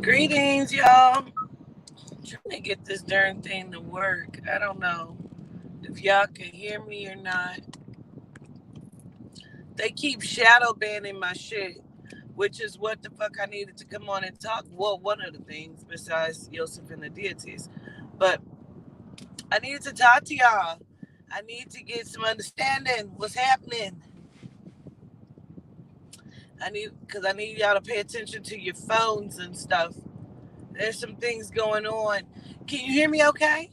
Greetings, y'all. I'm trying to get this darn thing to work. I don't know if y'all can hear me or not. They keep shadow banning my shit, which is what the fuck I needed to come on and talk. Well, one of the things besides Yosef and the Deities. But I needed to talk to y'all. I need to get some understanding what's happening. Because I need y'all to pay attention to your phones and stuff. There's some things going on. Can you hear me okay?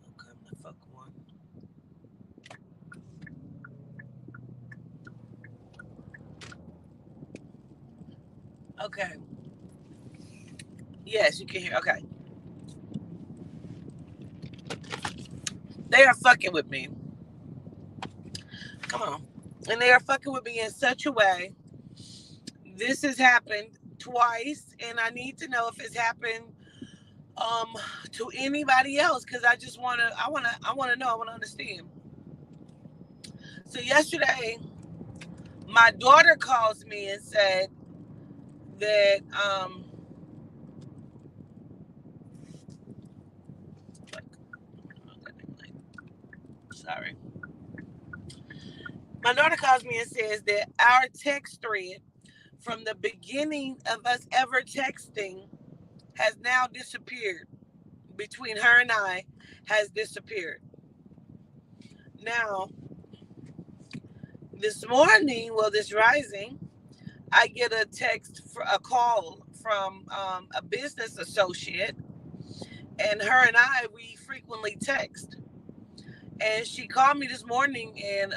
Okay, the fuck one. Okay. Yes, you can hear. Okay. They are fucking with me. Come on. And they are fucking with me in such a way. This has happened twice, and I need to know if it's happened um to anybody else because I wanna know, I wanna understand. So yesterday, my daughter calls me and said that sorry. My daughter calls me and says that our text thread from the beginning of us ever texting has now disappeared. Between her and I has disappeared. Now, this morning, well, this rising, I get a text for a call from a business associate, and her and we frequently text. And she called me this morning, and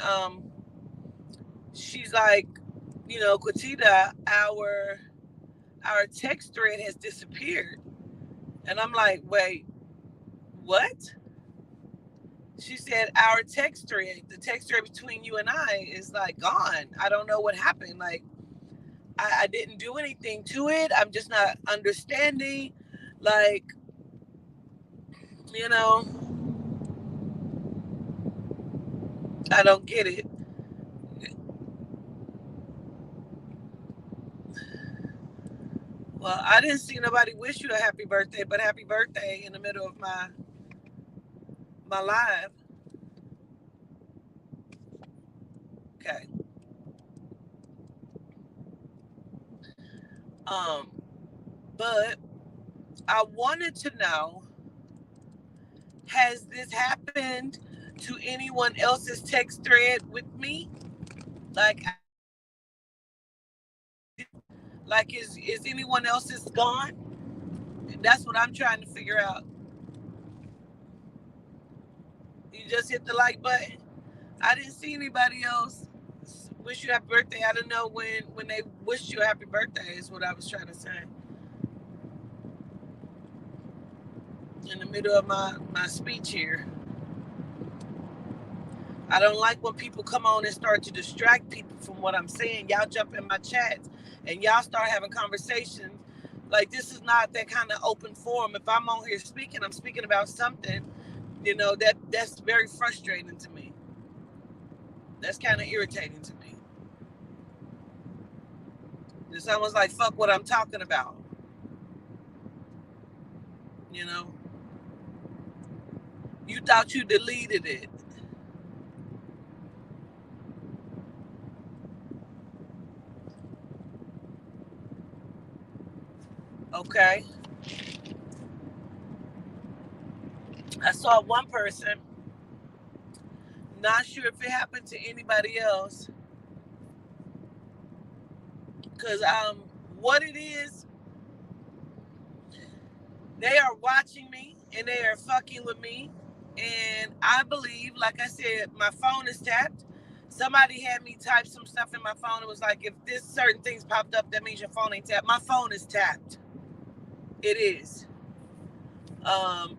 she's like, Quatita, our text thread has disappeared. And I'm like, wait, what? She said our text thread, the text thread between you and I, is like gone. I don't know what happened. Like I didn't do anything to it. I'm just not understanding. Like, you know, I don't get it. Well, I didn't see nobody wish you a happy birthday, but happy birthday in the middle of my live. Okay. Um, but I wanted to know, has this happened to anyone else's text thread with me? Like is anyone else's gone? That's what I'm trying to figure out. You just hit the like button. I didn't see anybody else wish you happy birthday. I don't know when they wished you a happy birthday is what I was trying to say. In the middle of my speech here. I don't like when people come on and start to distract people from what I'm saying. Y'all jump in my chats and y'all start having conversations. Like, this is not that kind of open forum. If I'm on here speaking, I'm speaking about something, that's very frustrating to me. That's kind of irritating to me. It's almost like, fuck what I'm talking about. You know? You thought you deleted it. Okay? I saw one person, not sure if it happened to anybody else. Because what it is, they are watching me and they are fucking with me. And I believe, like I said, my phone is tapped. Somebody had me type some stuff in my phone. It was like, if this certain things popped up, that means your phone ain't tapped. My phone is tapped. It is. Um,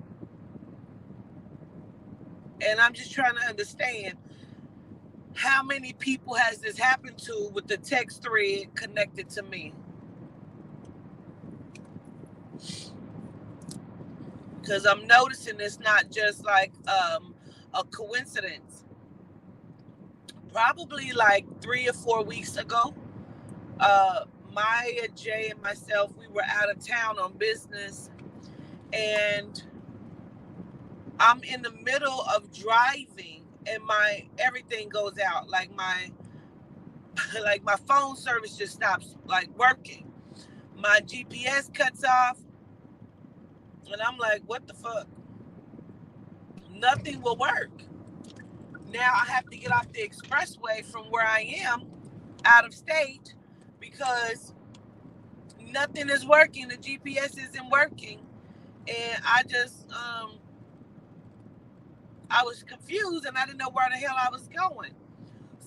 and I'm just trying to understand, how many people has this happened to with the text thread connected to me? Because I'm noticing it's not just like a coincidence. Probably like 3 or 4 weeks ago, Maya, Jay, and myself, we were out of town on business, and I'm in the middle of driving, and my everything goes out. Like my phone service just stops like working. My GPS cuts off, and I'm like, what the fuck? Nothing will work. Now I have to get off the expressway from where I am out of state because nothing is working. The GPS isn't working. And I just, I was confused and I didn't know where the hell I was going.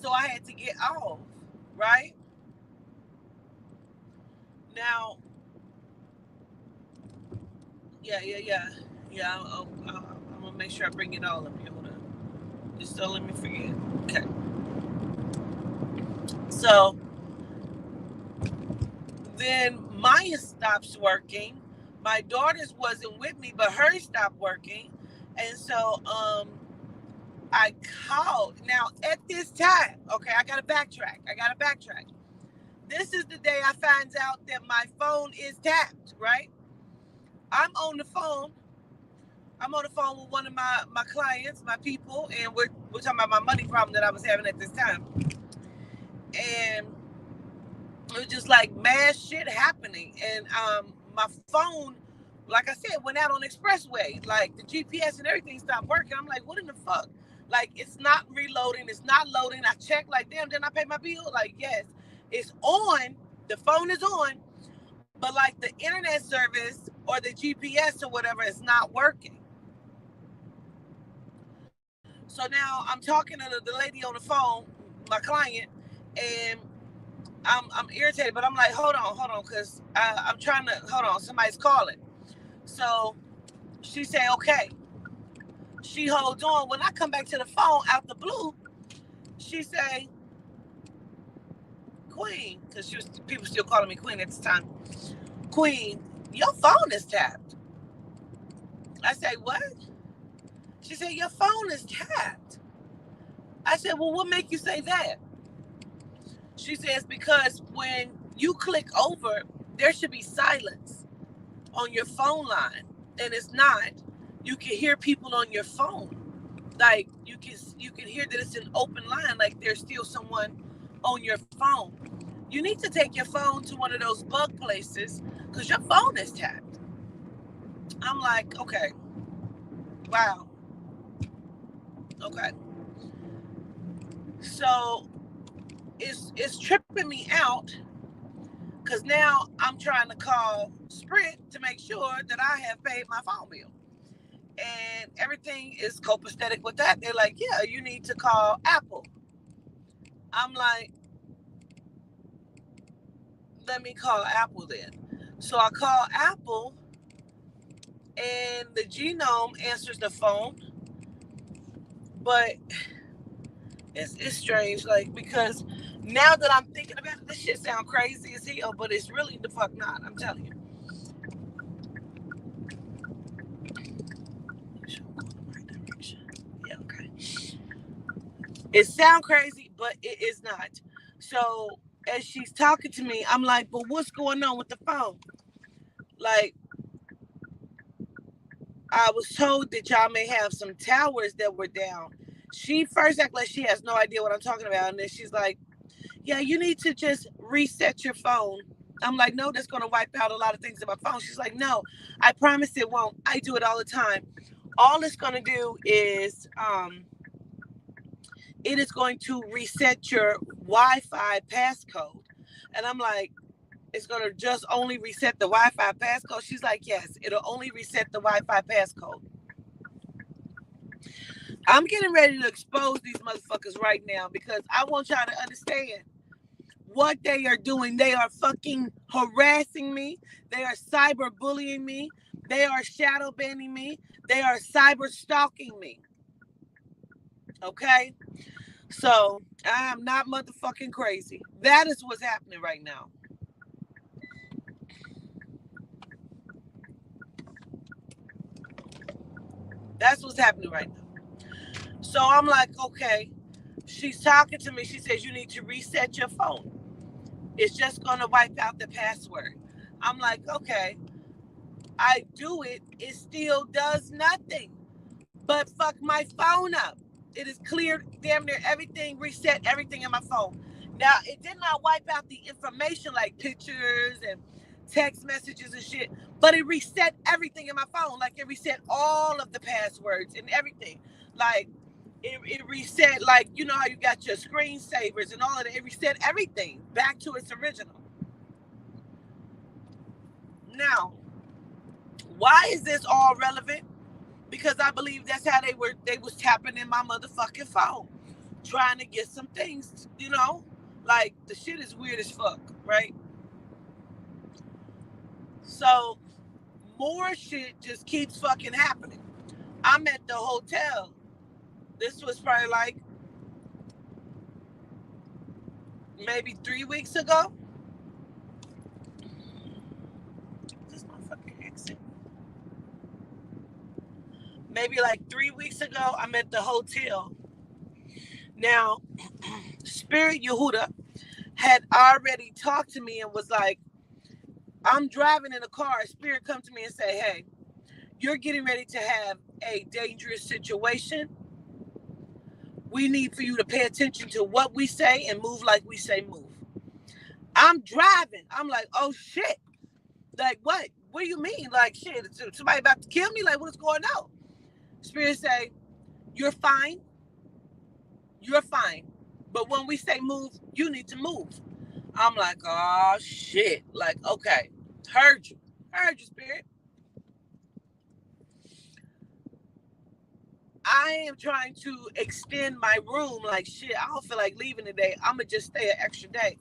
So I had to get off, right? Now, yeah. I'm going to make sure I bring it all up here. Hold on. Just don't let me forget. Okay. So then Maya stops working. My daughter's wasn't with me, but hers stopped working. And so I called. Now, at this time, okay, I got to backtrack. This is the day I find out that my phone is tapped, right? I'm on the phone with one of my clients, my people, and we're talking about my money problem that I was having at this time. And it was just like mad shit happening. And my phone, like I said, went out on the expressway. Like the GPS and everything stopped working. I'm like, what in the fuck? Like, it's not reloading. It's not loading. I checked, like, damn, didn't I pay my bill? Like, yes, it's on. The phone is on. But, like, the internet service or the GPS or whatever is not working. So now I'm talking to the lady on the phone, my client, and I'm irritated. But I'm like, hold on, because I'm trying to, hold on, somebody's calling. So she said, okay. She holds on. When I come back to the phone out the blue, she say, Queen, because people still calling me Queen at this time. Queen, your phone is tapped. I say, what? She said, your phone is tapped. I said, well, what make you say that? She says, because when you click over, there should be silence on your phone line. And it's not. You can hear people on your phone. Like, you can hear that it's an open line, like there's still someone on your phone. You need to take your phone to one of those bug places because your phone is tapped. I'm like, okay. Wow. Okay. So it's tripping me out because now I'm trying to call Sprint to make sure that I have paid my phone bill. And everything is copacetic with that. They're like, yeah, you need to call Apple. I'm like, let me call Apple then. So I call Apple and the genome answers the phone. But it's strange, like, because now that I'm thinking about it, this shit sound crazy as hell, but it's really the fuck not. I'm telling you. Yeah, okay. It sound crazy, but it is not. So as she's talking to me, I'm like, but what's going on with the phone? Like, I was told that y'all may have some towers that were down. She first acted like she has no idea what I'm talking about. And then she's like, yeah, you need to just reset your phone. I'm like, no, that's going to wipe out a lot of things in my phone. She's like, no, I promise it won't. I do it all the time. All it's going to do is it is going to reset your Wi-Fi passcode. And I'm like, it's going to just only reset the Wi-Fi passcode? She's like, yes, it'll only reset the Wi-Fi passcode. I'm getting ready to expose these motherfuckers right now because I want y'all to understand what they are doing. They are fucking harassing me. They are cyber bullying me. They are shadow banning me. They are cyber stalking me. Okay? So I am not motherfucking crazy. That is what's happening right now. That's what's happening right now. So I'm like, okay. She's talking to me. She says, you need to reset your phone. It's just going to wipe out the password. I'm like, okay. I do it. It still does nothing but fuck my phone up. It is cleared damn near everything, reset everything in my phone. Now, it did not wipe out the information like pictures and text messages and shit, but it reset everything in my phone. Like it reset all of the passwords and everything. Like it reset, like, you know how you got your screensavers and all of that. It reset everything back to its original. Now, why is this all relevant? Because I believe that's how they was tapping in my motherfucking phone, trying to get some things, like the shit is weird as fuck, right? So more shit just keeps fucking happening. I'm at the hotel. This was probably like maybe 3 weeks ago. This motherfucking exit. Maybe like 3 weeks ago, I'm at the hotel. Now, Spirit Yehuda had already talked to me and was like, I'm driving in a car. Spirit come to me and say, hey, you're getting ready to have a dangerous situation. We need for you to pay attention to what we say and move like we say move. I'm driving. I'm like, oh shit. Like what? What do you mean? Like shit, somebody about to kill me? Like what's going on? Spirit say, you're fine. You're fine. But when we say move, you need to move. I'm like, oh shit. Like, okay. Heard you. Heard you, Spirit. I am trying to extend my room. Like shit, I don't feel like leaving today. I'm gonna just stay an extra day.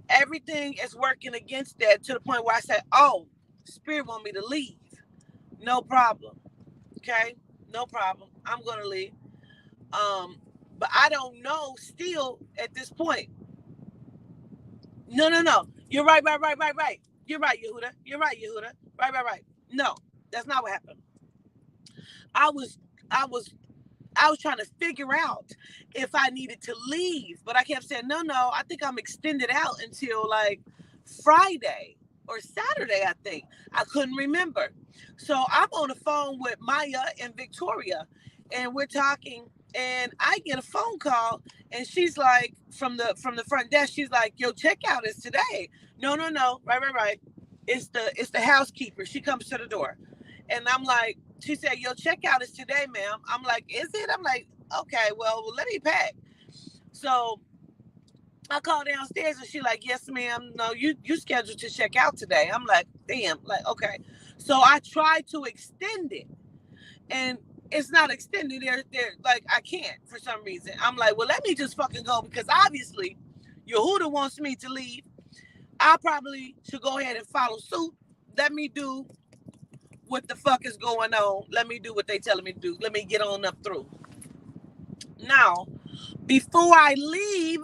Everything is working against that to the point where I said, "Oh, Spirit want me to leave. No problem. Okay, no problem. I'm gonna leave." But I don't know still at this point. No, no, no. You're right, right, right, right, right. You're right, Yehuda. You're right, Yehuda. Right, right, right. No, that's not what happened. I was, I was I was trying to figure out if I needed to leave, but I kept saying, no, no, I think I'm extended out until like Friday or Saturday, I think. I couldn't remember. So I'm on the phone with Maya and Victoria, and we're talking, and I get a phone call, and she's like, from the front desk, she's like, yo, checkout is today. No, no, no, right, right, right. It's the housekeeper. She comes to the door. And I'm like, she said, your checkout is today, ma'am. I'm like, is it? I'm like, okay, well, let me pack. So I called downstairs and she like, yes, ma'am. No, you scheduled to check out today. I'm like, damn, like, okay. So I tried to extend it and it's not extended. They're like, I can't for some reason. I'm like, well, let me just fucking go because obviously Yehuda wants me to leave. I probably should go ahead and follow suit. Let me do what the fuck is going on. Let me do what they telling me to do. Let me get on up through. Now, before I leave,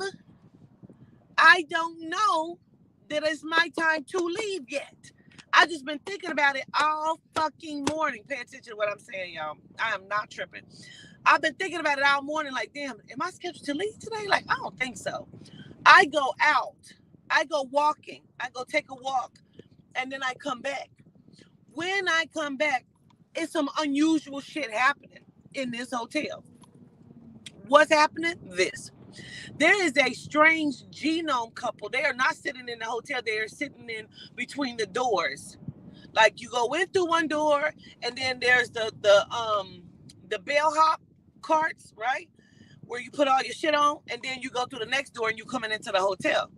I don't know that it's my time to leave yet. I just been thinking about it all fucking morning. Pay attention to what I'm saying, y'all. I am not tripping. I've been thinking about it all morning. Like, damn, am I scheduled to leave today? Like, I don't think so. I go out. I go walking. I go take a walk, and then I come back. When I come back, it's some unusual shit happening in this hotel. What's happening? This. There is a strange genome couple. They are not sitting in the hotel. They are sitting in between the doors. Like you go in through one door, and then there's the bellhop carts, right? Where you put all your shit on, and then you go through the next door and you coming into the hotel.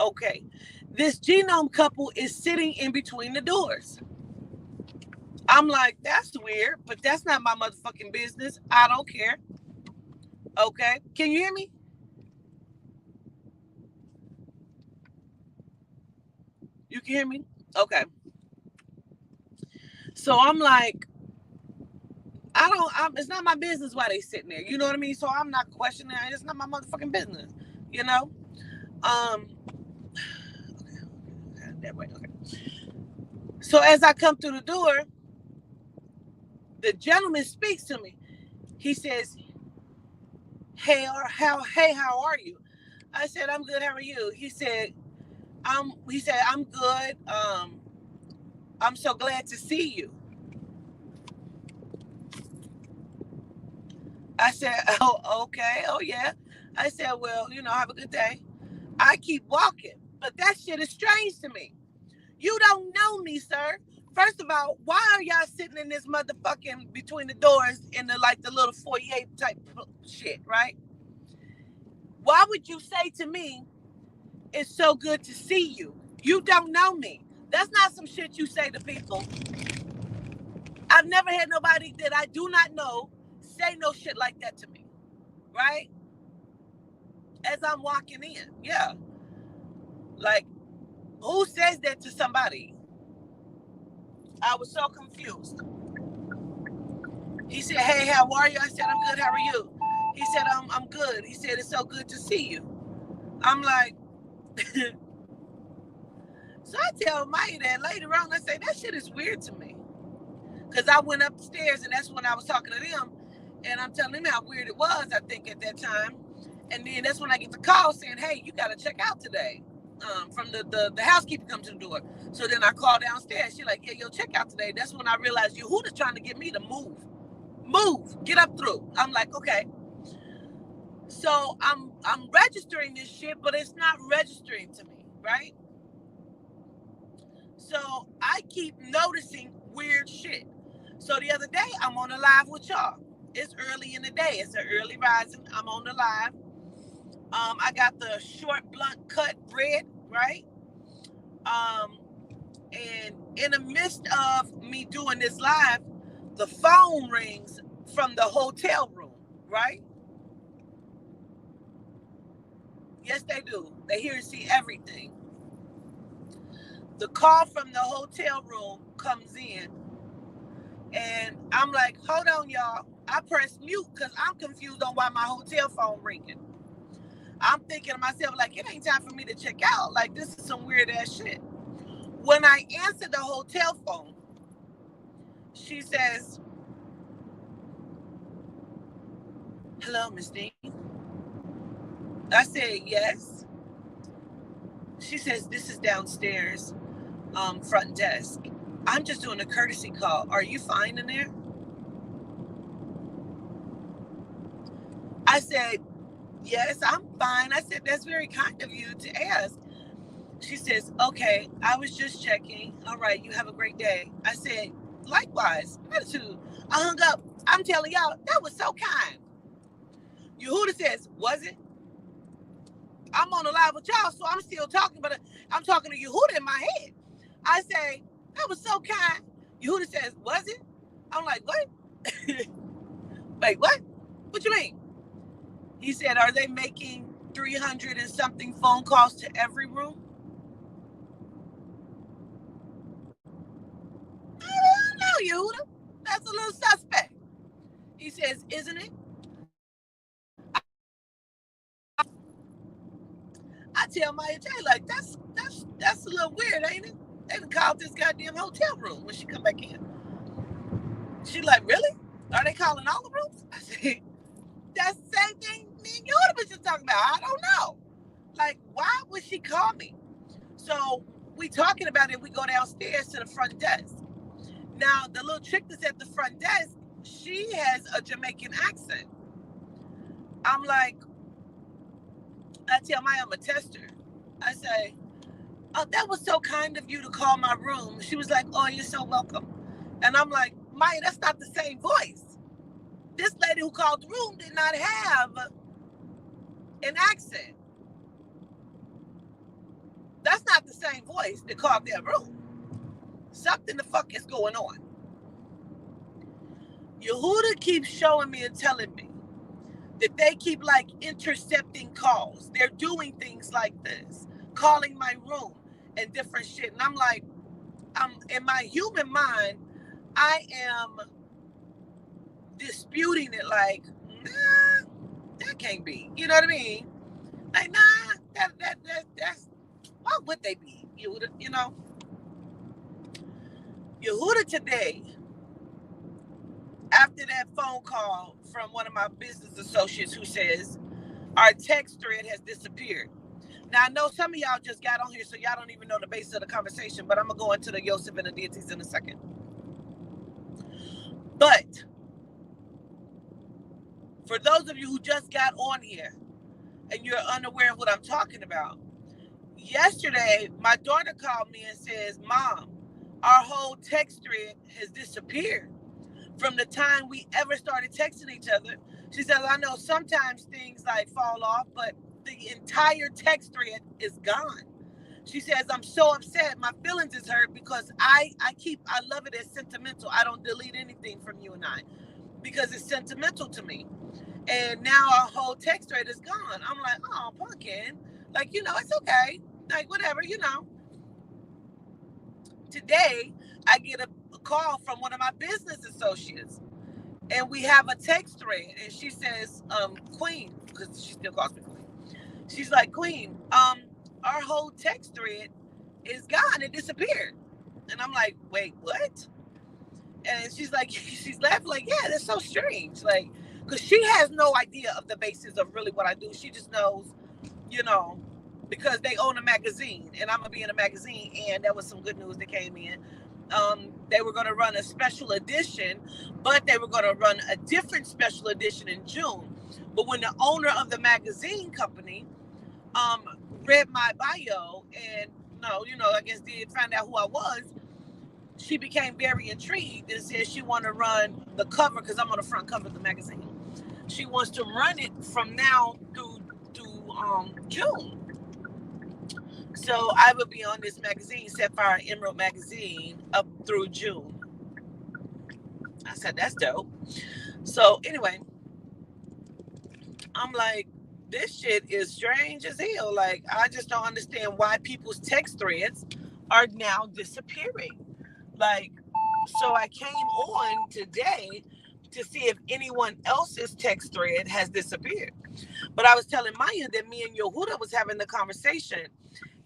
Okay. This genome couple is sitting in between the doors. I'm like, that's weird, but that's not my motherfucking business. I don't care. Okay. Can you hear me? You can hear me? Okay. So I'm like, It's not my business why they sitting there. You know what I mean? So I'm not questioning it. It's not my motherfucking business. You know? Okay, that way. Okay. So as I come through the door, the gentleman speaks to me. He says, "Hey, how are you?" I said, "I'm good. How are you?" He said, I'm good. I'm so glad to see you." I said, "Oh, okay. Oh, yeah." I said, "Well, have a good day." I keep walking, but that shit is strange to me. You don't know me, sir. First of all, why are y'all sitting in this motherfucking between the doors in the little foyer type shit, right? Why would you say to me, "It's so good to see you"? You don't know me. That's not some shit you say to people. I've never had nobody that I do not know say no shit like that to me, right? As I'm walking in, yeah. Like, who says that to somebody? I was so confused. He said, "Hey, how are you?" I said, "I'm good. How are you?" He said, I'm good." He said, "It's so good to see you." I'm like, so I tell Maya that later on. I say, that shit is weird to me. Because I went upstairs and that's when I was talking to them. And I'm telling them how weird it was, I think, at that time. And then that's when I get the call saying, "Hey, you got to check out today." From the housekeeper comes to the door. So then I call downstairs. She's like, "Yeah, yo, check out today." That's when I realized Yehuda's trying to get me to move, get up through. I'm like, okay. So I'm registering this shit, but it's not registering to me, right? So I keep noticing weird shit. So the other day I'm on a live with y'all. It's early in the day. It's an early rising. I'm on the live. I got the short blunt cut red, right? And in the midst of me doing this live, the phone rings from the hotel room, right? Yes, they do. They hear and see everything. The call from the hotel room comes in, and I'm like, "Hold on, y'all." I press mute because I'm confused on why my hotel phone ringing. I'm thinking to myself, like, it ain't time for me to check out. Like, this is some weird ass shit. When I answer the hotel phone, she says, "Hello, Miss Dean." I said, "Yes." She says, "This is downstairs, front desk. I'm just doing a courtesy call. Are you fine in there?" I said, "Yes, I'm fine." I said, "That's very kind of you to ask." She says, "Okay, I was just checking. All right, you have a great day." I said, "Likewise, gratitude." I hung up. I'm telling y'all, that was so kind. Yehuda says, "Was it?" I'm on the live with y'all, so I'm still talking, but I'm talking to Yehuda in my head. I say, "That was so kind." Yehuda says, "Was it?" I'm like, "What?" Wait, what? What you mean? He said, "Are they making 300 and something phone calls to every room?" I don't know, Yehuda. That's a little suspect. He says, "Isn't it?" I tell Maya J, like, that's a little weird, ain't it? They done called this goddamn hotel room when she come back in. She like, "Really? Are they calling all the rooms?" I said, "That's the same thing me and Yehuda was just talking about. I don't know. Like, why would she call me?" So we talking about it. We go downstairs to the front desk. Now, the little chick that's at the front desk, she has a Jamaican accent. I'm like, I tell Maya I'm a tester. I say, "Oh, that was so kind of you to call my room." She was like, "Oh, you're so welcome." And I'm like, "Maya, that's not the same voice. This lady who called the room did not have an accent. That's not the same voice that called their room. Something the fuck is going on." Yehuda keeps showing me and telling me that they keep like intercepting calls. They're doing things like this, calling my room and different shit. And I'm like, I'm in my human mind, I am disputing it like, nah, that can't be. You know what I mean? Like, nah, that's why would they be? You know? Yehuda today, after that phone call from one of my business associates who says, our text thread has disappeared. Now, I know some of y'all just got on here, so y'all don't even know the basis of the conversation, but I'm going to go into the Yosef and the Deities in a second. But for those of you who just got on here and you're unaware of what I'm talking about, yesterday, my daughter called me and says, Mom, our whole text thread has disappeared from the time we ever started texting each other. She says, I know sometimes things like fall off, but the entire text thread is gone. She says, I'm so upset. My feelings is hurt because I love it as sentimental. I don't delete anything from you and I because it's sentimental to me. And now our whole text thread is gone. I'm like, oh, pumpkin. Like, it's okay. Like, whatever, Today, I get a call from one of my business associates. And we have a text thread. And she says, Queen, because she still calls me Queen. She's like, Queen, our whole text thread is gone. It disappeared. And I'm like, wait, what? And she's like, she's laughing like, yeah, that's so strange. Like, because she has no idea of the basis of really what I do. She just knows, because they own a magazine and I'm going to be in a magazine. And there was some good news that came in. They were going to run a special edition, but they were going to run a different special edition in June. But when the owner of the magazine company read my bio and, I guess did find out who I was, she became very intrigued and said she wanted to run the cover because I'm on the front cover of the magazine. She wants to run it from now through June. So I will be on this magazine, Sapphire Emerald magazine, up through June. I said, that's dope. So anyway, I'm like, this shit is strange as hell. Like, I just don't understand why people's text threads are now disappearing. Like, so I came on today to see if anyone else's text thread has disappeared. But I was telling Maya that me and Yehuda was having the conversation,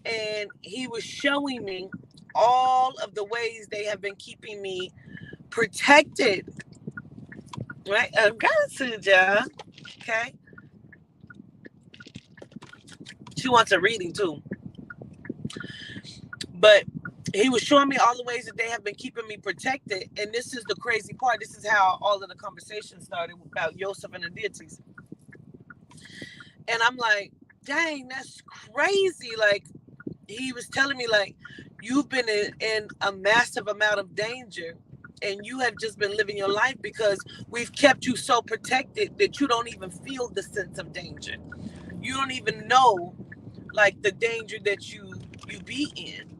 and he was showing me all of the ways they have been keeping me protected. Right? Gratitude, okay? She wants a reading too. But he was showing me all the ways that they have been keeping me protected. And this is the crazy part. This is how all of the conversation started about Yosef and the Deities. And I'm like, dang, that's crazy. Like, he was telling me, like, you've been in a massive amount of danger. And you have just been living your life because we've kept you so protected that you don't even feel the sense of danger. You don't even know, like, the danger that you be in.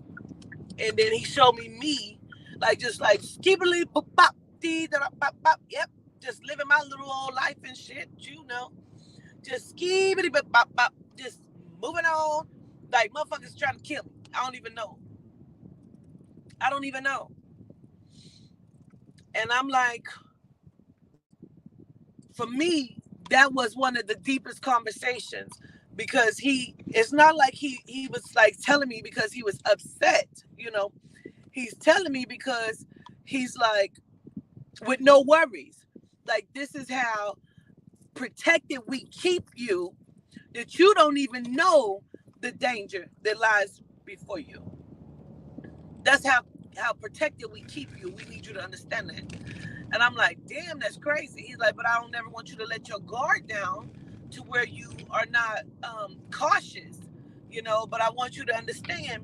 And then he showed me, like, just like, skibberly, bop, yep, just living my little old life and shit, just skibberly, bop, just moving on, like, motherfuckers trying to kill me. I don't even know. And I'm like, for me, that was one of the deepest conversations because it's not like he was like telling me because he was upset, He's telling me because he's like, with no worries. Like, this is how protected we keep you that you don't even know the danger that lies before you. That's how protected we keep you. We need you to understand that. And I'm like, damn, that's crazy. He's like, but I don't ever want you to let your guard down to where you are not cautious, but I want you to understand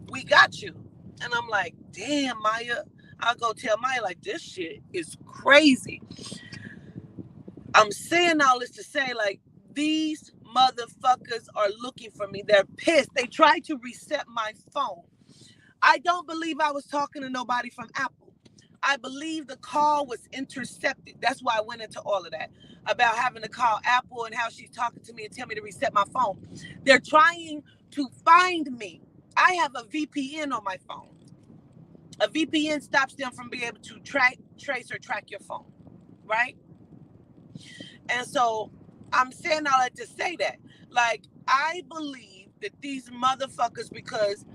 we got you. And I'm like, damn, Maya. I'll go tell Maya, like, this shit is crazy. I'm saying all this to say, like, these motherfuckers are looking for me. They're pissed. They tried to reset my phone. I don't believe I was talking to nobody from Apple. I believe the call was intercepted. That's why I went into all of that about having to call Apple and how she's talking to me and tell me to reset my phone. They're trying to find me. I have a VPN on my phone. A VPN stops them from being able to trace or track your phone, right? And so I'm saying all that to say that, like, I believe that these motherfuckers, because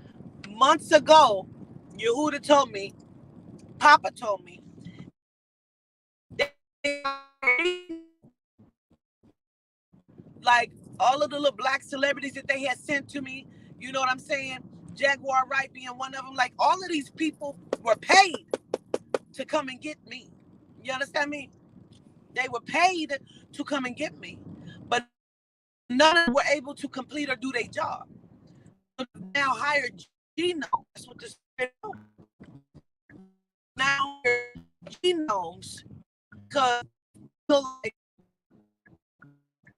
months ago, Yehuda told me, Papa told me, they, like all of the little black celebrities that they had sent to me, you know what I'm saying? Jaguar Wright being one of them. Like, all of these people were paid to come and get me. You understand me? They were paid to come and get me, but none of them were able to complete or do their job. Now hired genomes. That's what this now genomes, because like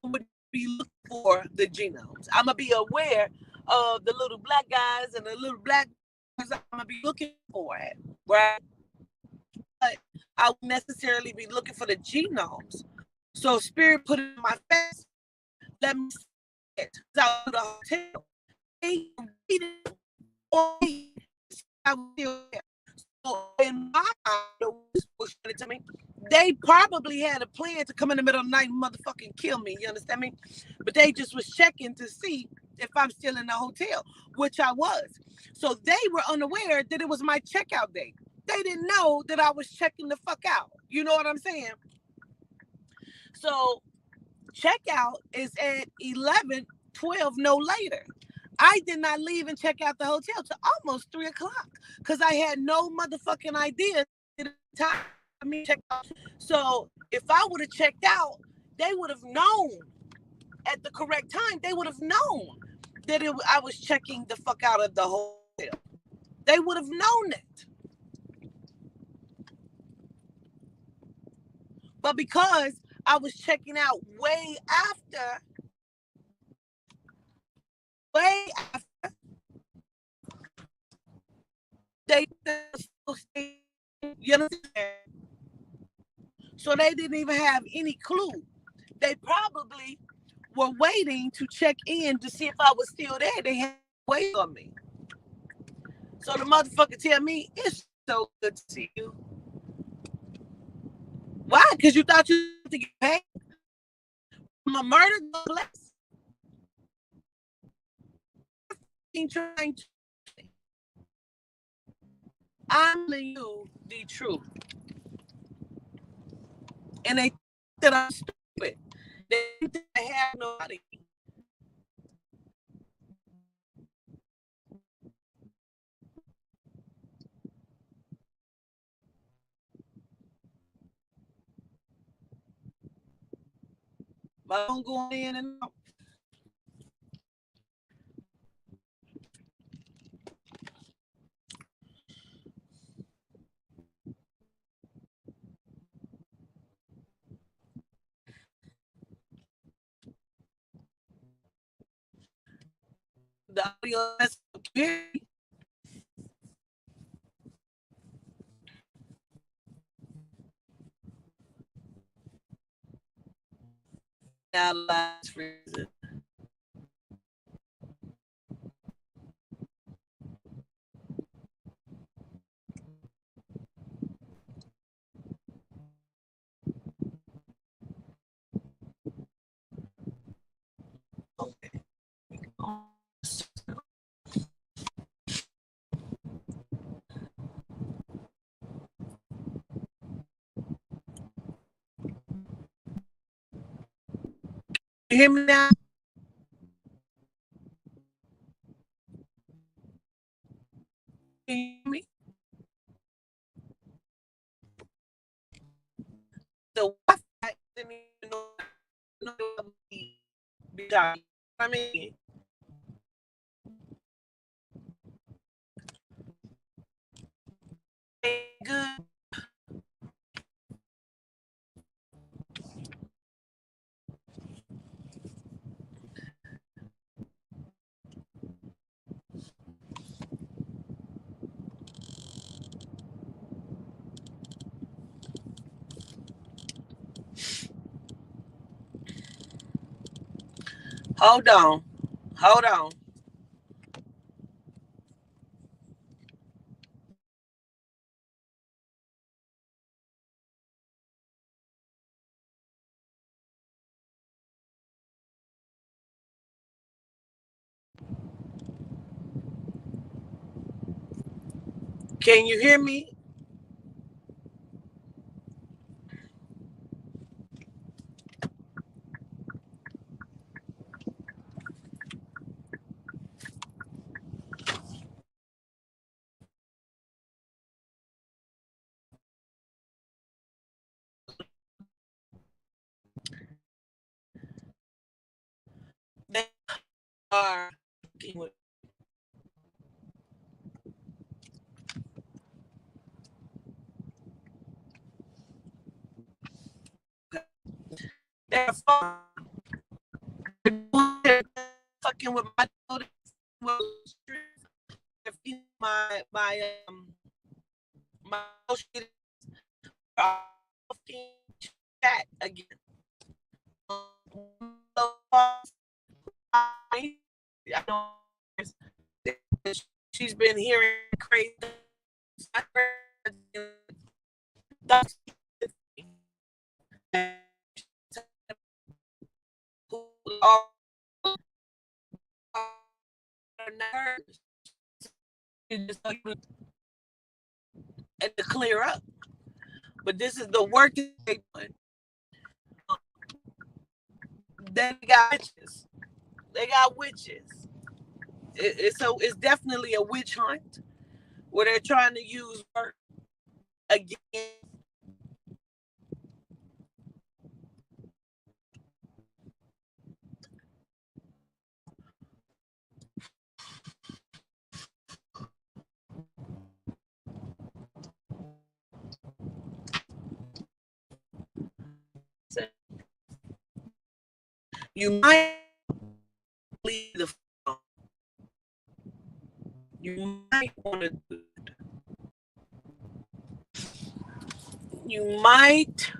would be looking for the genomes. I'm gonna be aware of the little black guys and the little black guys. I'm gonna be looking for it, right? But I won't necessarily be looking for the genomes. So Spirit put it in my face. Let me see it. Out to the hotel. They I was still there. So in my mind, it to me, they probably had a plan to come in the middle of the night and motherfucking kill me. You understand me? But they just was checking to see if I'm still in the hotel, which I was. So they were unaware that it was my checkout day. They didn't know that I was checking the fuck out. You know what I'm saying? So checkout is at 11:12, no later. I did not leave and check out the hotel till almost 3 o'clock because I had no motherfucking idea at the time. I mean, check out. So if I would have checked out, they would have known at the correct time. They would have known that I was checking the fuck out of the hotel. They would have known it. But because I was checking out way after they, you understand? So they didn't even have any clue. They probably were waiting to check in to see if I was still there. They had to wait on me. So the motherfucker tell me, it's so good to see you. Why? Because you thought you had to get paid? I'm a murder less. Trying to, I'm telling you the truth. And they think that I'm stupid. They think that I have nobody. My phone going in and out. The audio is very last reason. Okay. You hear me now? Can you hear me? The Wi-Fi didn't even know I mean, good. Hold on. Hold on. Can you hear me? They are they're fucking with my my chat again. I know she's been hearing crazy. And to clear up. But this is the work that they doing. They got witches. They got witches. So it's definitely a witch hunt where they're trying to use work again. You might leave the phone. You might want to do it. You might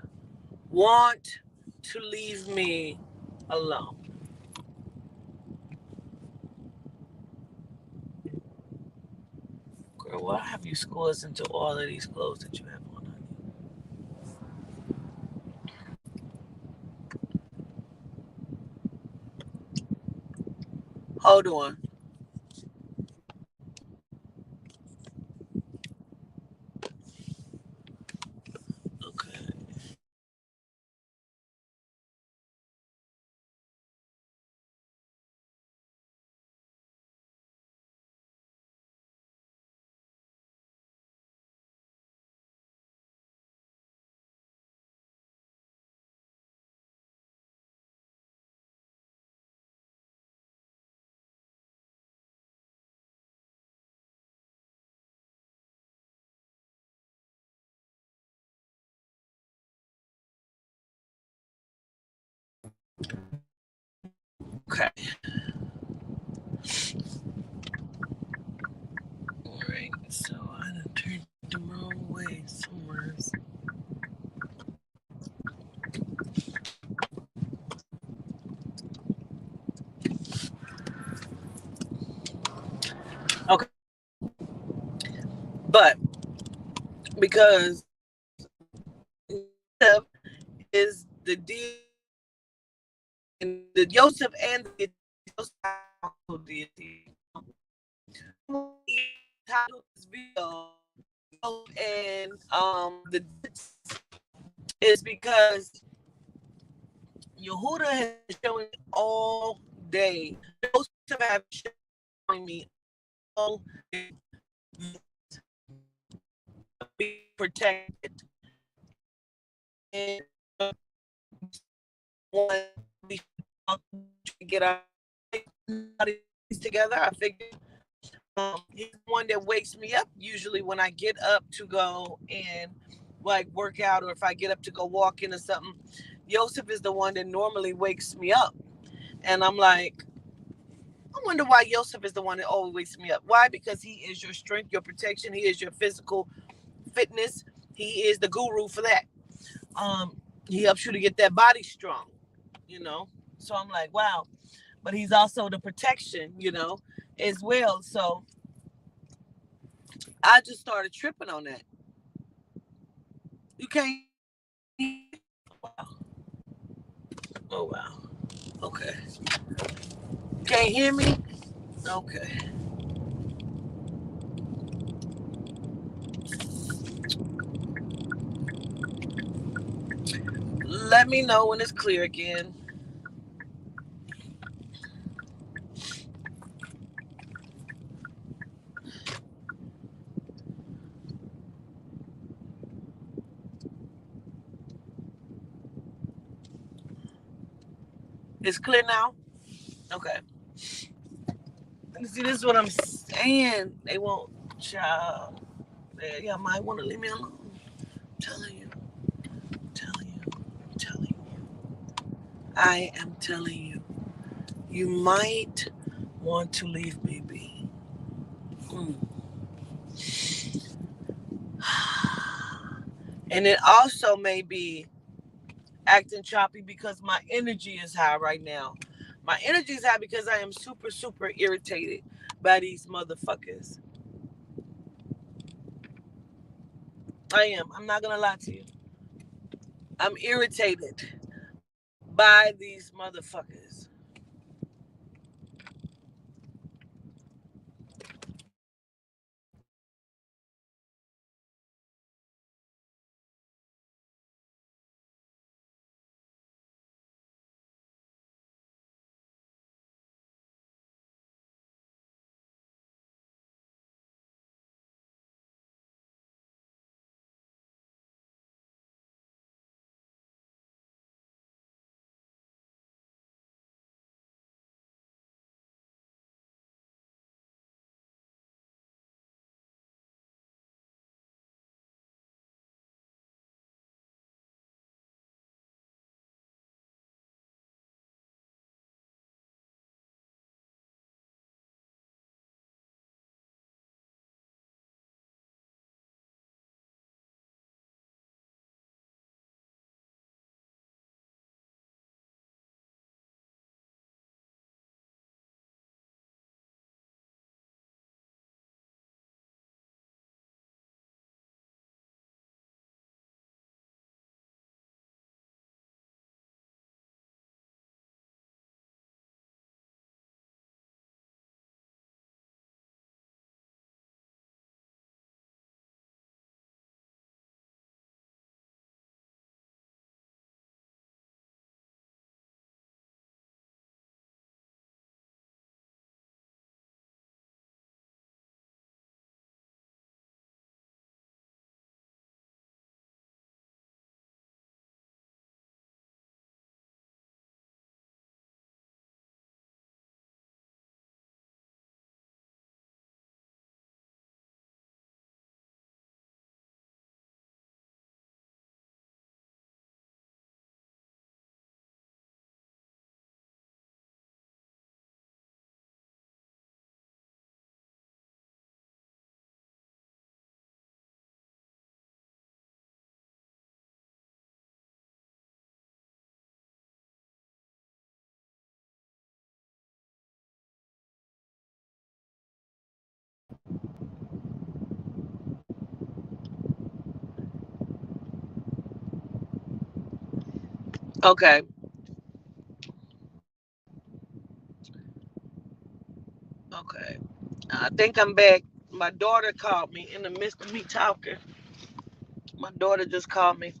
want to leave me alone. Girl, why have you squeezed into all of these clothes that you have on? Hold on. Okay. Okay. All right. So I done turned the wrong way somewhere. Okay. But because is the deal in the Yosef and the deity. This video and the is because Yehuda has been showing all day. Yosef have showing me all day. Be protected and one we get our together. I figured he's the one that wakes me up usually when I get up to go and like work out, or if I get up to go walking or something. Yosef is the one that normally wakes me up, and I'm like, I wonder why Yosef is the one that always wakes me up. Why? Because he is your strength, your protection. He is your physical fitness. He is the guru for that. He helps you to get that body strong, you know. So I'm like, wow. But he's also the protection, you know, as well. So I just started tripping on that. You can't. Wow. Oh wow. Okay. Can't hear me. Okay. let me know when it's clear again. It's clear now? Okay. See, this is what I'm saying. They won't, child. Y'all might want to leave me alone. I'm telling you. I'm telling you. I'm telling you. I am telling you. You might want to leave me be. Mm. And it also may be acting choppy because my energy is high right now. My energy is high because I am super, super irritated by these motherfuckers. I am. I'm not going to lie to you. I'm irritated by these motherfuckers. Okay. Okay. I think I'm back. My daughter called me in the midst of me talking. My daughter just called me.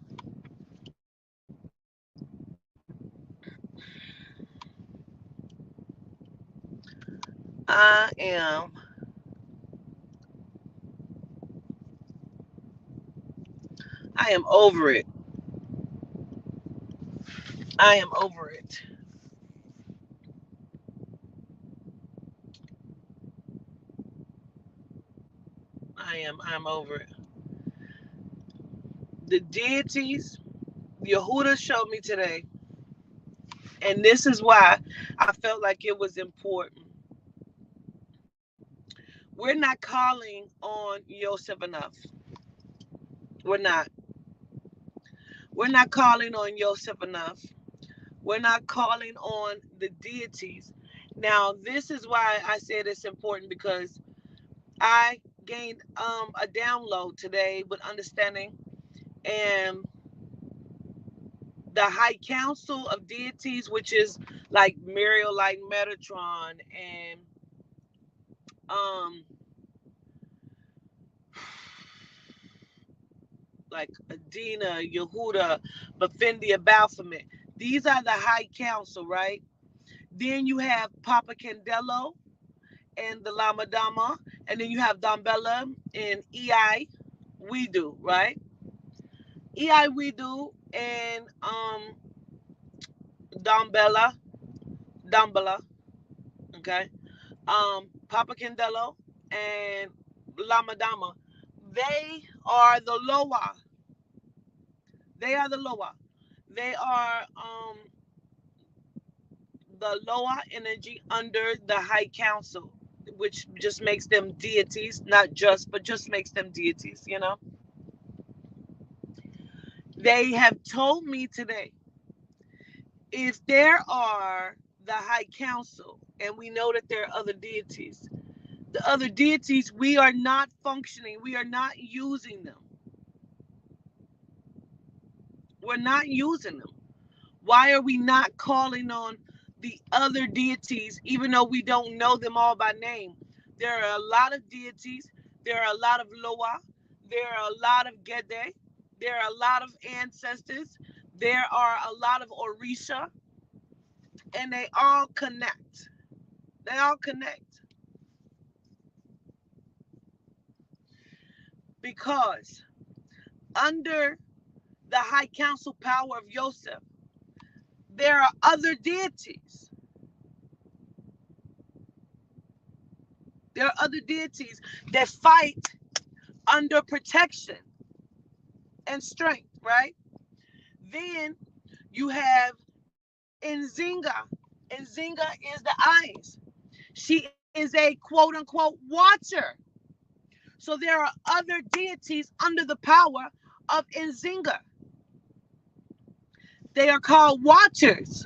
I am I am over it. I am over it. I'm over it. The deities, Yehuda showed me today, and this is why I felt like it was important. We're not calling on Yosef enough. We're not. We're not calling on Yosef enough. We're not calling on the deities. Now, this is why I said it's important because I gained a download today with understanding, and the High Council of Deities, which is like Muriel, like Metatron, and um like Adina, Yehuda, Bafindi, and Baphomet. These are the high council, right? Then you have Papa Candelo and the Lama Dama, and then you have Dambella and EI We Do, right? EI We Do and Dambella, Dambella, okay? Papa Candelo and Lama Dama. They are the Loa. They are the Loa. They are the lower energy under the high council, which just makes them deities, not just, but just makes them deities, you know. They have told me today, if there are the high council, and we know that there are other deities, the other deities, we are not functioning, we are not using them. We're not using them. Why are we not calling on the other deities, even though we don't know them all by name? There are a lot of deities. There are a lot of Loa. There are a lot of Gede. There are a lot of ancestors. There are a lot of Orisha. And they all connect. They all connect. Because under the high council power of Yosef, there are other deities. There are other deities that fight under protection and strength, right? Then you have Nzinga. Nzinga is the eyes. She is a quote unquote watcher. So there are other deities under the power of Nzinga. They are called watchers.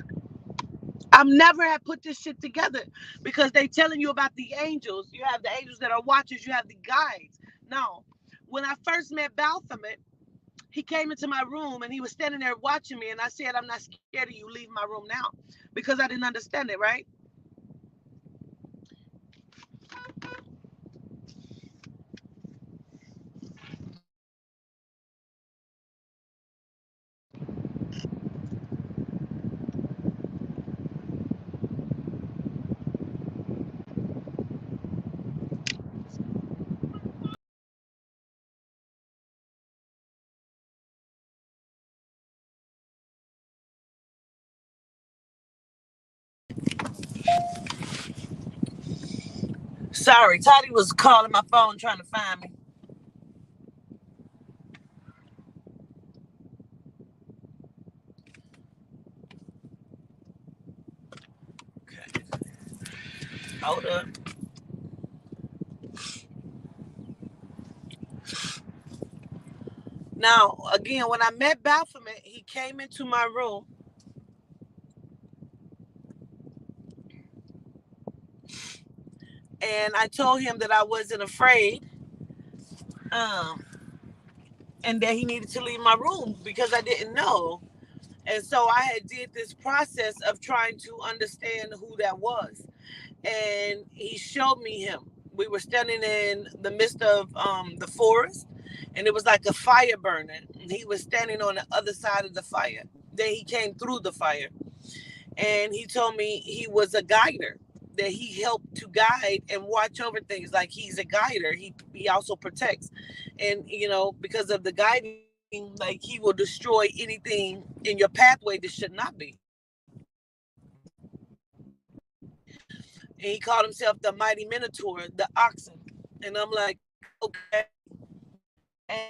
I've never had put this shit together because they telling you about the angels. You have the angels that are watchers. You have the guides. No, when I first met Baphomet, he came into my room and he was standing there watching me. And I said, I'm not scared of you. Leave my room now. Because I didn't understand it, right? Sorry, Toddy was calling my phone trying to find me. Okay. Hold up. Now, again, when I met Baphomet, he came into my room and I told him that I wasn't afraid, um, and that he needed to leave my room because I didn't know. And so I had did this process of trying to understand who that was. And he showed me him. We were standing in the midst of the forest, and it was like a fire burning. And he was standing on the other side of the fire. Then he came through the fire, and he told me he was a guider. That he helped to guide and watch over things. Like he's a guider. He also protects, and because of the guiding, like he will destroy anything in your pathway that should not be. And he called himself the mighty minotaur, the oxen. And I'm like, okay. And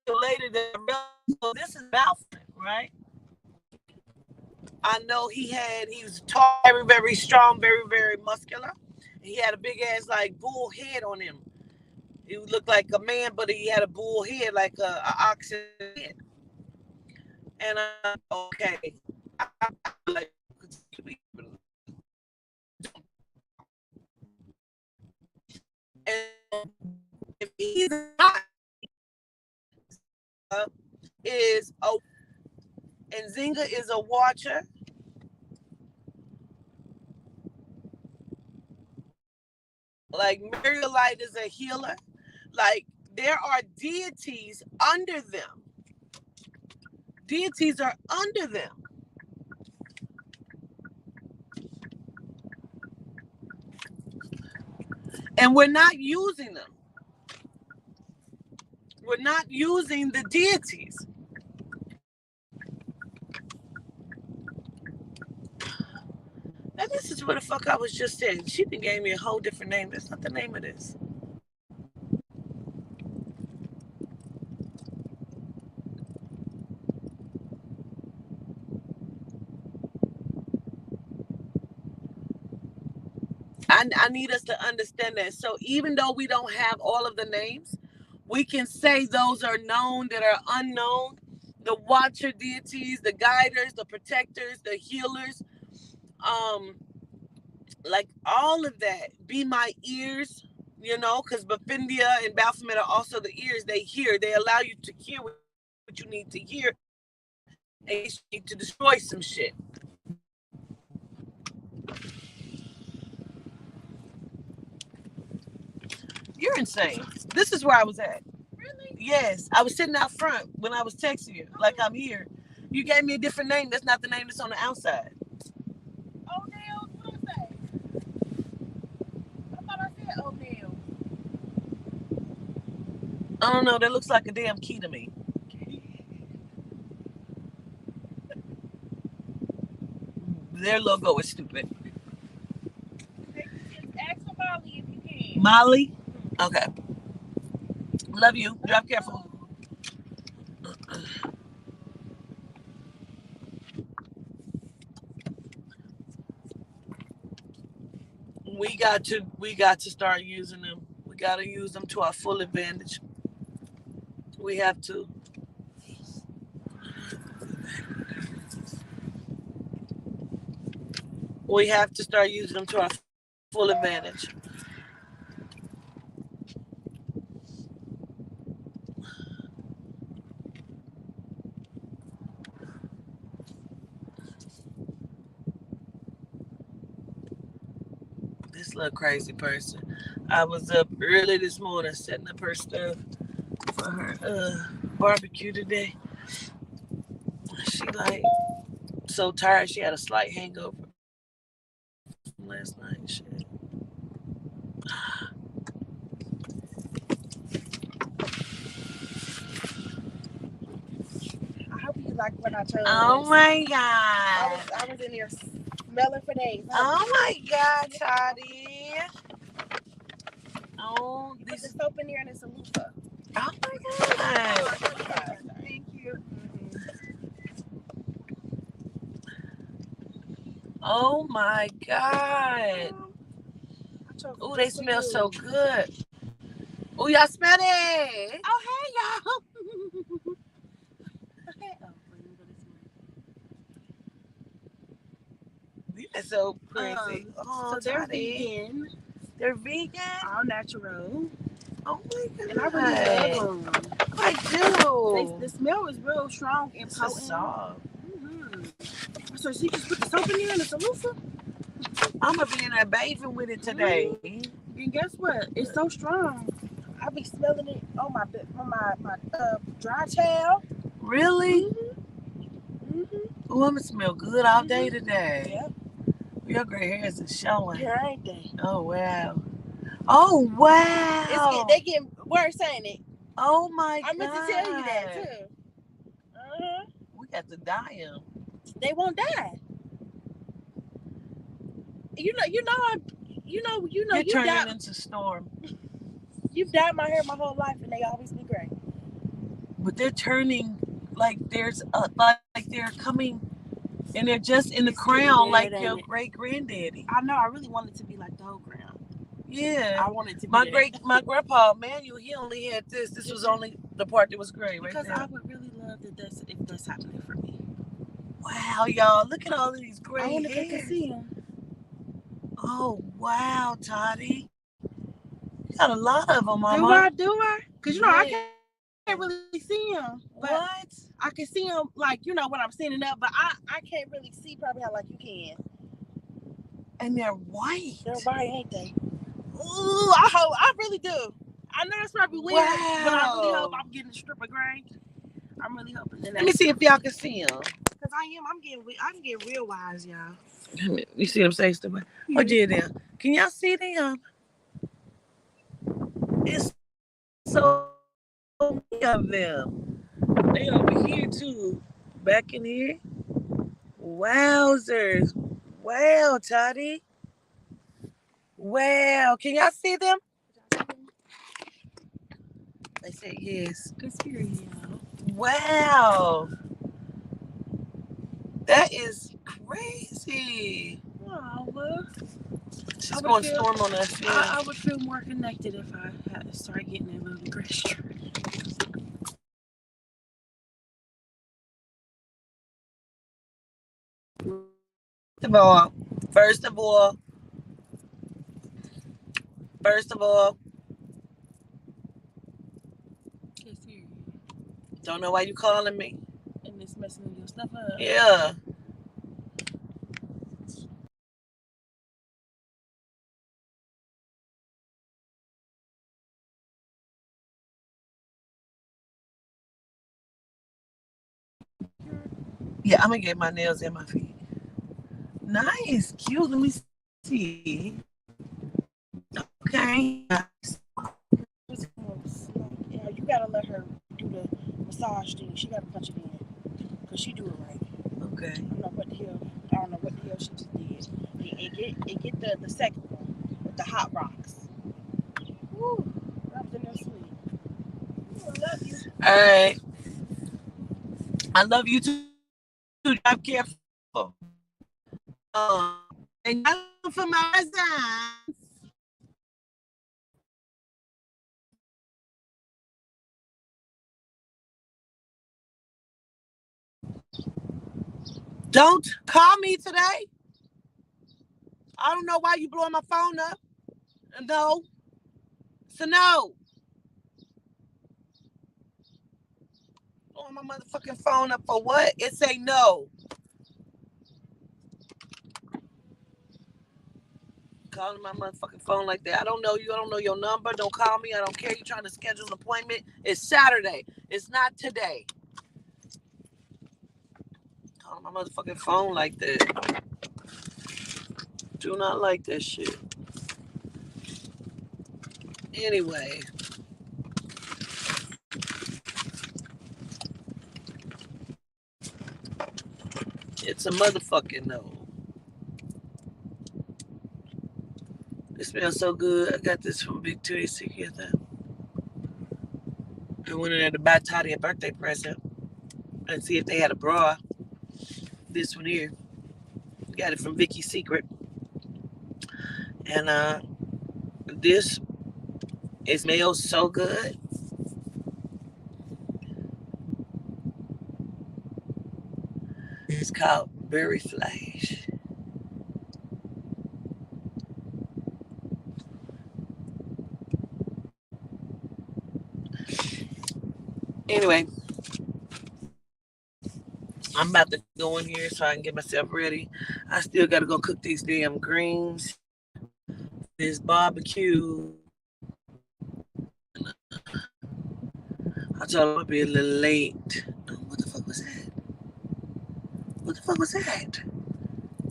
later that I realized, so this is Balfour, right? I know he was tall, very, very strong, very, very muscular. He had a big ass like bull head on him. He looked like a man, but he had a bull head, like a oxen head. And I'm okay. I like, and if he's not, is a and Zinga is a watcher. Like Mariolite is a healer. Like there are deities under them. Deities are under them. And we're not using them. We're not using the deities. Now this is what the fuck I was just saying. She done gave me a whole different name. That's not the name of this. I need us to understand that. So even though we don't have all of the names, we can say those are known that are unknown. The watcher deities, the guiders, the protectors, the healers, like all of that. Be my ears, you know, because Bafindia and Baphomet are also the ears. They hear. They allow you to hear what you need to hear, and you need to destroy some shit. You're insane. This is where I was at. Really? Yes. I was sitting out front when I was texting you, like I'm here. You gave me a different name. That's not the name that's on the outside. O'Neill, what did I say? I thought I said O'Neill. I don't know. That looks like a damn key to me. Their logo is stupid. Ask for Molly if you can. Molly? Okay. Love you. Drive careful. We got to start using them. We got to use them to our full advantage. We have to. We have to start using them to our full advantage. This little crazy person. I was up early this morning setting up her stuff for her barbecue today. She like so tired. She had a slight hangover from last night. Shit. I hope you like what I chose. Oh my god! I was in there smelling for days. Oh my god, Toddy! Oh, you put the soap in there and it's a loofah. Oh my god! Thank you. Oh my god! Oh, they smell so good. Oh, y'all smell it? Oh, hey, y'all. They're so crazy. So they're vegan. They're vegan? All natural. Oh my god. And I really love them. I do. The smell is real strong and potent. Soft. So she just put the soap in there and it's a loofah? I'm going to be in there bathing with it today. And guess what? It's so strong. I be smelling it on my dry towel. Really? Oh, I'm going to smell good all day today. Yep. Your gray hairs are showing. Yeah, ain't they? Oh, wow. Oh, wow. They getting worse, ain't it? Oh, my God. I meant to tell you that, too. We got to dye them. They won't die. You turning into Storm. You've dyed my hair my whole life, and they always be gray. But they're turning like like they're coming, and they're just in the crown like your great granddaddy. I know. I really want it to be like the whole crown. Yeah, I want it to be. My grandpa Manuel, he only had this. This was only the part that was gray, right? Because there. I would really love if that's happening for me. Wow, y'all, look at all of these gray hairs. I wonder if I can see them. Oh wow, Toddy, you got a lot of them, Mama. Do I? Because I can't really see them. What? I can see them like when I'm standing up, but I can't really see probably how like you can. And they're white. They're white, ain't they? Ooh, I really do. I know that's probably weird, but I really hope I'm getting a strip of grain. I'm really hoping that. Let me see if y'all can see them. Cause I'm getting real wise, y'all. You see them say stuff? Oh, yeah, them. Can y'all see them? It's so many of them. They over here too. Back in here. Wowzers. Wow, Toddy. Wow. Can y'all see them? They said yes. Good spirit, y'all. Wow. That is crazy. Oh, well, She's going to storm on us. Yeah. I would feel more connected if I had to start getting a little grace tree. First of all, first of all, Good spirit. don't know why you calling me. And it's messing your stuff up. Yeah. Yeah, I'm gonna get my nails in my feet. Nice, cute. Let me see. Okay. Yeah, you gotta let her do the massage thing. She gotta punch it in, cause she do it right. Okay. I don't know what the hell. I don't know what the hell she just did. It get the second one with the hot rocks. Woo, I was in there sleep. Ooh, I love you. All right. I love you too. Drive careful. And y'all for my resign. Don't call me today. I don't know why you blowing my phone up. No. So no. Blowing my motherfucking phone up for what? It say no. Calling my motherfucking phone like that. I don't know you. I don't know your number. Don't call me. I don't care. You trying to schedule an appointment. It's Saturday. It's not today. Calling my motherfucking phone like that. Do not like that shit. Anyway. It's a motherfucking no. It smells so good. I got this from Victoria's Secret. I went in there to buy Toddy a birthday present and see if they had a bra. This one here. Got it from Vicky's Secret. And this, it smells so good. It's called Berry Flash. Anyway, I'm about to go in here so I can get myself ready. I still got to go cook these damn greens, this barbecue. I told him I'd be a little late. What the fuck was that? What the fuck was that?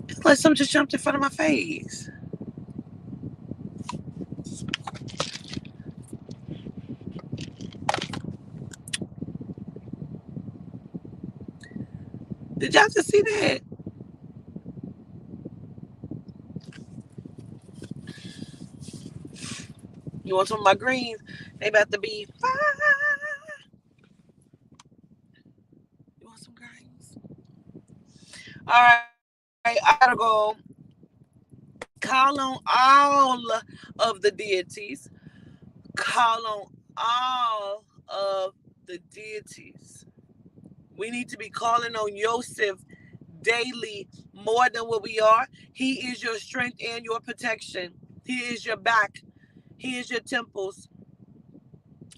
It's like something just jumped in front of my face. Did y'all just see that? You want some of my greens? They about to be fire. You want some greens? All right, I gotta go call on all of the deities. Call on all of the deities. We need to be calling on Yosef daily more than what we are. He is your strength and your protection. He is your back. He is your temples.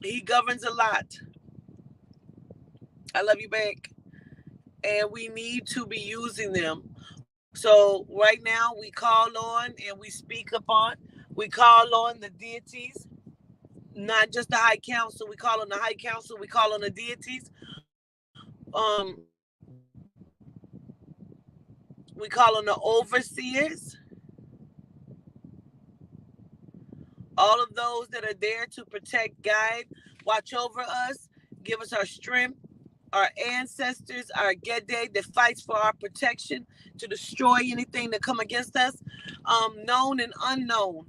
He governs a lot. I love you back. And we need to be using them. So right now we call on and we speak upon. We call on the deities not just the high council. We call on the high council. We call on the deities. We call on the overseers. All of those that are there to protect, guide, watch over us, give us our strength, our ancestors, our Gede that fights for our protection, to destroy anything that come against us, known and unknown.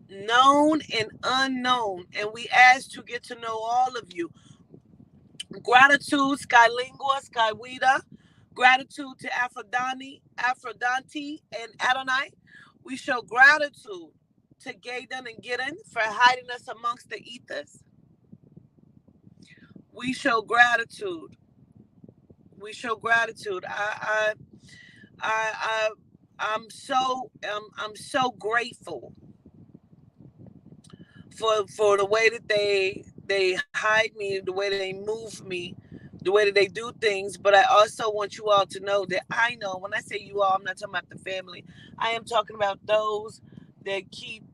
Known and unknown. And we ask to get to know all of you. Gratitude, Skylingua, Skywida. Gratitude to Aphrodite, and Adonai. We show gratitude to Gaden and Gideon for hiding us amongst the ethers. We show gratitude. We show gratitude. I I'm so grateful for the way that they hide me, the way that they move me, the way that they do things. But I also want you all to know that I know, when I say you all, I'm not talking about the family. I am talking about those that keep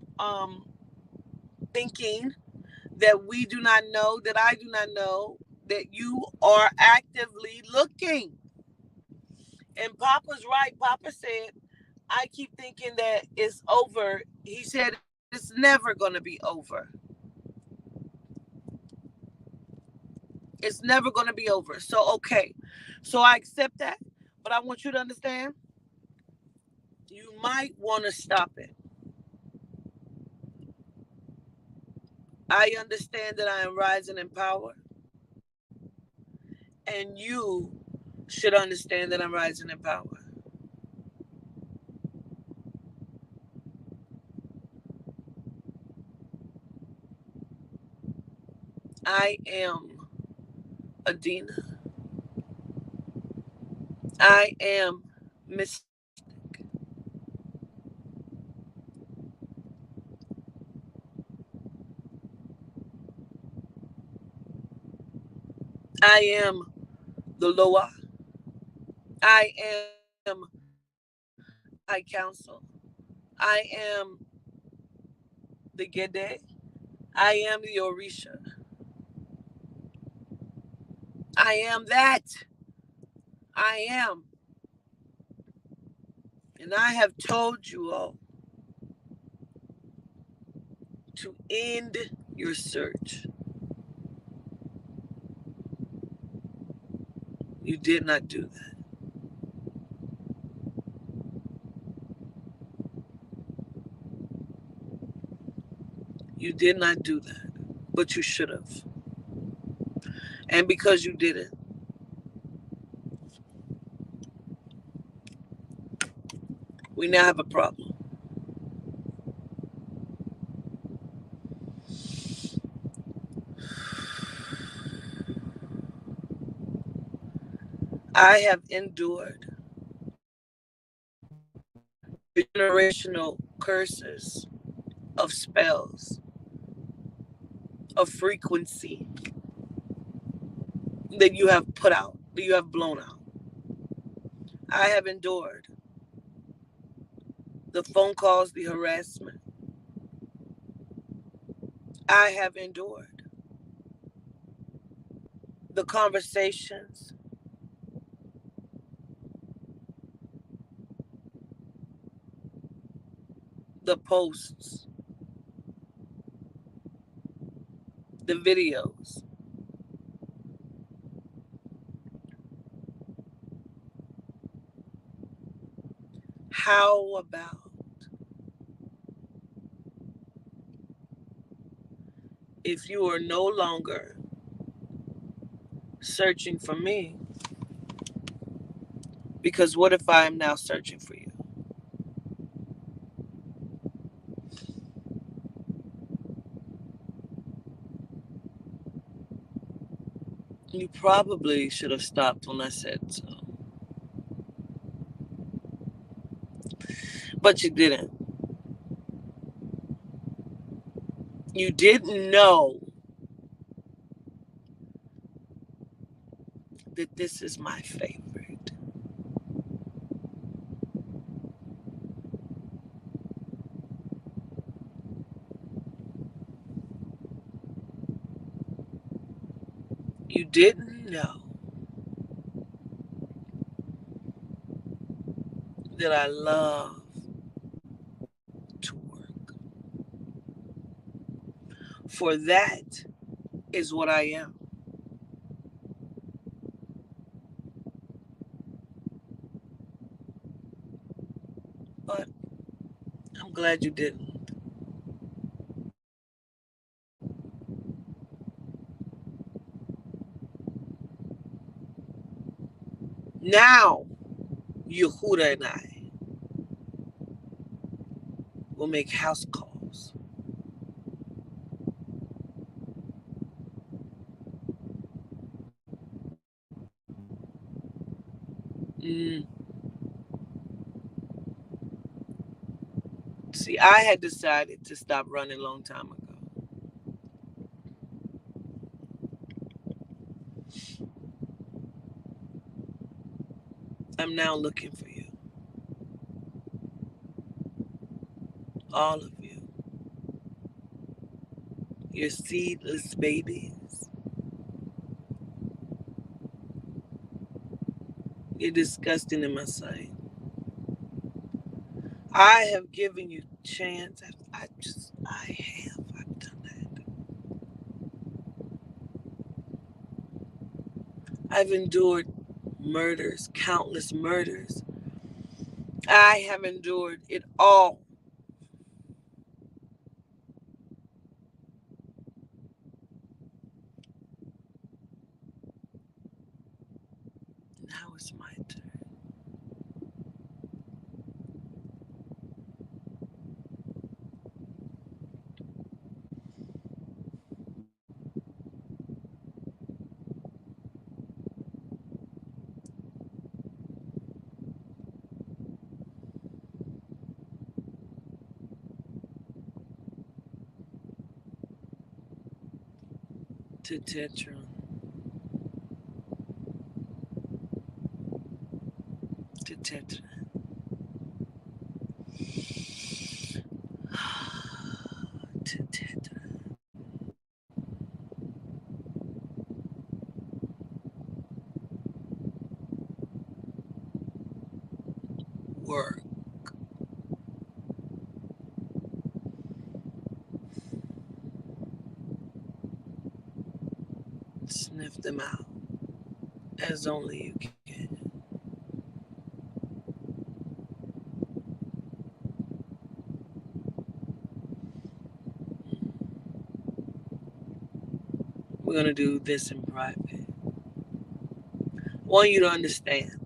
thinking that we do not know, that I do not know, that you are actively looking. And Papa's right. Papa said, I keep thinking that it's over. He said it's never going to be over. It's never going to be over. So, okay. So I accept that. But I want you to understand, you might want to stop it. I understand that I am rising in power. And you should understand that I'm rising in power. I am Adina. I am Mystic. I am the Loa. I am the High Council. I am the Gede. I am the Orisha. I am that. I am. And I have told you all to end your search. You did not do that. You did not do that. But you should have. And because you didn't, we now have a problem. I have endured generational curses of spells, of frequency that you have put out, that you have blown out. I have endured the phone calls, the harassment. I have endured the conversations, the posts, the videos. How about if you are no longer searching for me? Because what if I am now searching for you? You probably should have stopped when I said so. But you didn't. You didn't know that this is my favorite. You didn't know that I love to work. For that is what I am. But I'm glad you didn't. Now, Yehuda and I will make house calls. Mm. See, I had decided to stop running a long time ago. I'm now looking for you, all of you. Your seedless babies. You're disgusting in my sight. I have given you chance. I've done that. I've endured murders, countless murders. I have endured it all. Now it's my turn. To Tetron, to Tetron, to Tetron. Work, sniff them out as only you can. We're going to do this in private. I want you to understand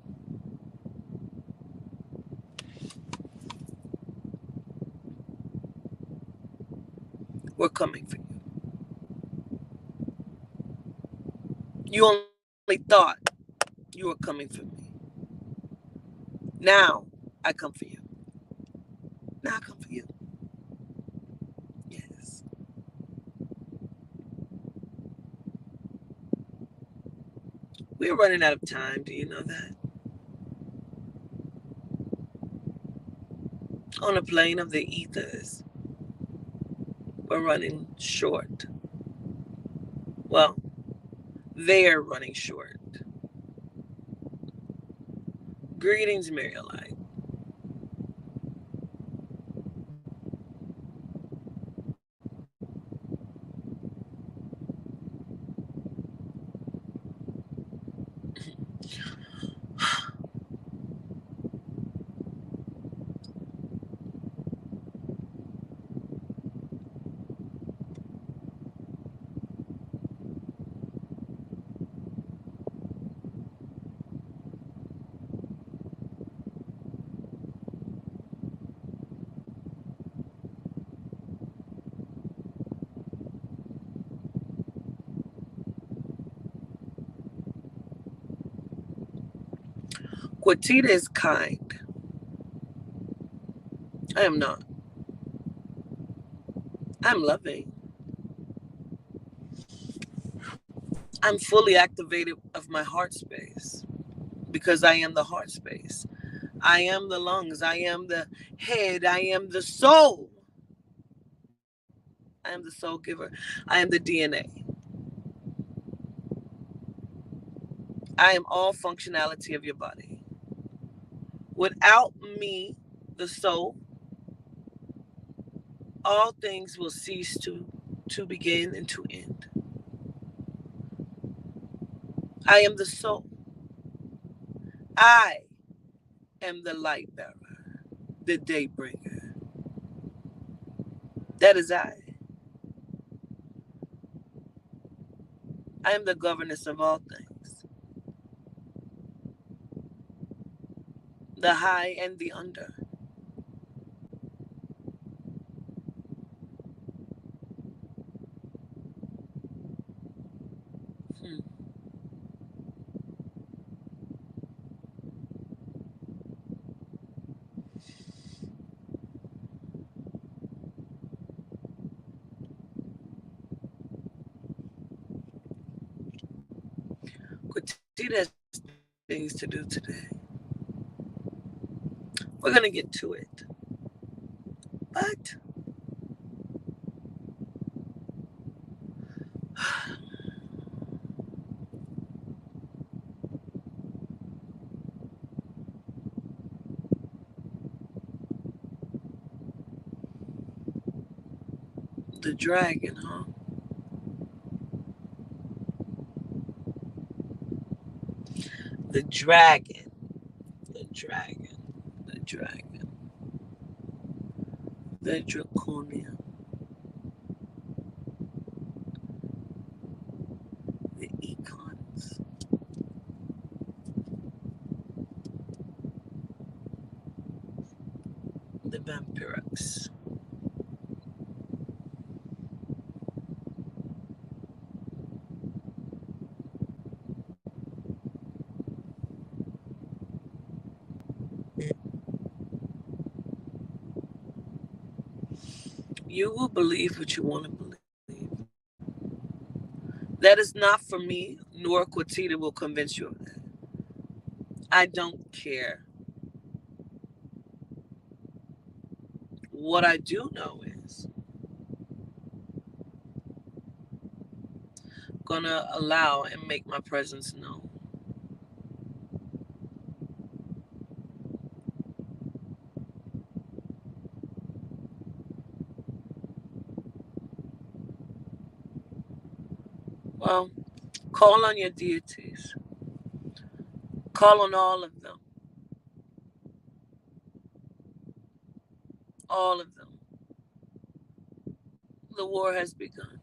we're coming for you. You only thought you were coming for me. Now I come for you. Now I come for you. Yes. We're running out of time. Do you know that? On a plane of the ethers, we're running short. Well, they're running short. Greetings, Marielite. Quatita is kind. I am not. I'm loving. I'm fully activated of my heart space because I am the heart space. I am the lungs. I am the head. I am the soul. I am the soul giver. I am the DNA. I am all functionality of your body. Without me, the soul, all things will cease to begin and to end. I am the soul. I am the light bearer, the day bringer. That is I. I am the governess of all things, the high and the under. Hmm. Quatita has things to do today. We're going to get to it. But the dragon, huh? The dragon, the dragon, the dragon, the draconian, the econs, the vampirix. You will believe what you want to believe. That is not for me, nor Quatita will convince you of that. I don't care. What I do know is gonna allow and make my presence known. Well, call on your deities. Call on all of them. All of them. The war has begun.